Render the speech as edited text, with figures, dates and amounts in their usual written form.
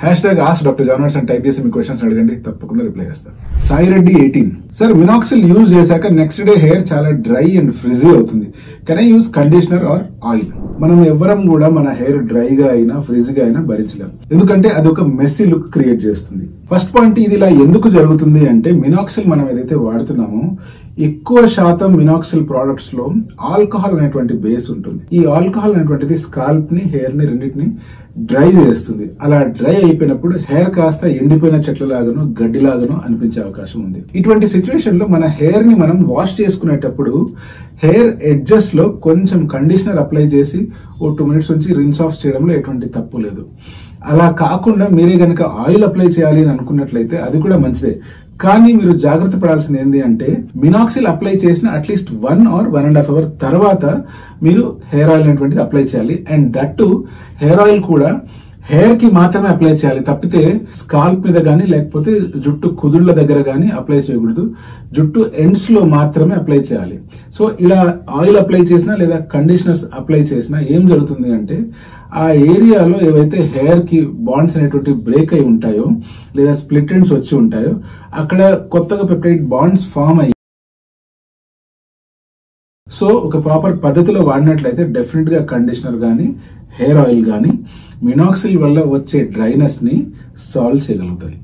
#AskDrJohnWatts అని type చేసి మీ questions అడగండి, తప్పకుండా రిప్లై చేస్తాను. సాయి రెడ్డి 18 సార్, మినాక్సిల్ యూజ్ చేశాక నెక్స్ట్ డే హెయిర్ చాలా డ్రై అండ్ ఫ్రిజీ అవుతుంది. Can I use conditioner or oil? మనం ఎవ్వరం కూడా మన హెయిర్ డ్రైగా అయినా ఫ్రిజీగా అయినా భరించలేము, ఎందుకంటే అది ఒక మెస్సీ లుక్ క్రియేట్ చేస్తుంది. ఫస్ట్ పాయింట్, ఇది ఇలా ఎందుకు జరుగుతుంది అంటే మినాక్సిల్ మనం ఏదైతే వాడుతున్నామో ఎక్కువ శాతం మినాక్సిల్ ప్రొడక్ట్స్ లో ఆల్కహాల్ అనేటువంటి బేస్ ఉంటుంది. ఈ ఆల్కహాల్ అనేటువంటిది స్కాల్ప్ ని, హెయిర్ ని రెండింటిని డ్రై చేస్తుంది. అలా డ్రై అయిపోయినప్పుడు హెయిర్ కాస్త ఎండిపోయిన చెట్లలాగానో గడ్డిలాగానో అనిపించే అవకాశం ఉంది. ఇటువంటి సిచ్యువేషన్ లో మన హెయిర్ ని మనం వాష్ చేసుకునేటప్పుడు హెయిర్ ఎడ్జెస్ లో కొంచెం కండిషనర్ అప్లై చేసి ఓ 2 minutes ఉంచి రిన్స్ ఆఫ్ చేయడంలో ఎటువంటి తప్పు లేదు. అలా కాకుండా మీరే గనక ఆయిల్ అప్లై చేయాలి అని అనుకున్నట్లయితే అది కూడా మంచిదే. కానీ మీరు జాగ్రత్త పడాల్సింది ఏంటి అంటే మినాక్సిల్ అప్లై చేసిన అట్లీస్ట్ 1 or 1.5 hours తర్వాత మీరు హెయిర్ ఆయిల్ అనేటువంటిది అప్లై చేయాలి. అండ్ దట్ హెయిర్ ఆయిల్ కూడా హెయిర్ కి మాత్రమే అప్లై చేయాలి, తప్పితే స్కాల్ప్ మీద గానీ లేకపోతే జుట్టు కుదుళ్ల దగ్గర గానీ అప్లై చేయకూడదు. జుట్టు ఎండ్స్ లో మాత్రమే అప్లై చేయాలి. సో ఇలా ఆయిల్ అప్లై చేసినా లేదా కండిషనర్స్ అప్లై చేసినా ఏం జరుగుతుంది అంటే ఆ ఏరియాలో ఏవైతే హెయిర్ కి బాండ్స్ అనేటువంటి బ్రేక్ అయి ఉంటాయో లేదా స్ప్లిట్ ఎండ్స్ వచ్చి ఉంటాయో అక్కడ కొత్తగా పెప్టైడ్ బాండ్స్ ఫామ్ అయ్యి, సో ఒక ప్రాపర్ పద్ధతిలో వాడినట్లయితే డెఫినెట్ గా కండిషనర్ గానీ హెయిర్ ఆయిల్ గానీ మినాక్సిల్ వల్ల వచ్చే డ్రైనెస్ ని సాల్వ్ చేయగలుగుతాయి.